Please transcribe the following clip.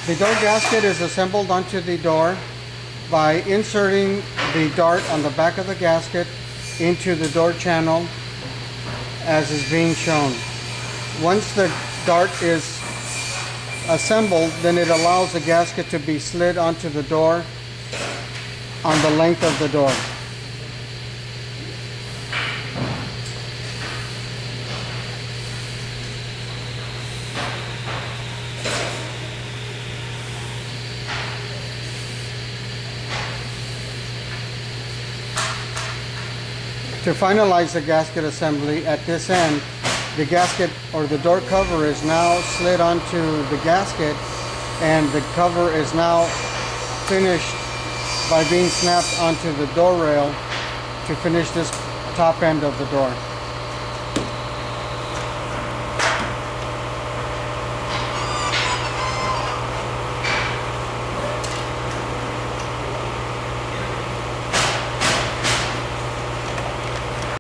The door gasket is assembled onto the door by inserting the dart on the back of the gasket into the door channel as is being shown. Once the dart is assembled, then it allows the gasket to be slid onto the door on the length of the door. To finalize the gasket assembly at this end, the gasket or the door cover is now slid onto the gasket, and the cover is now finished by being snapped onto the door rail to finish this top end of the door.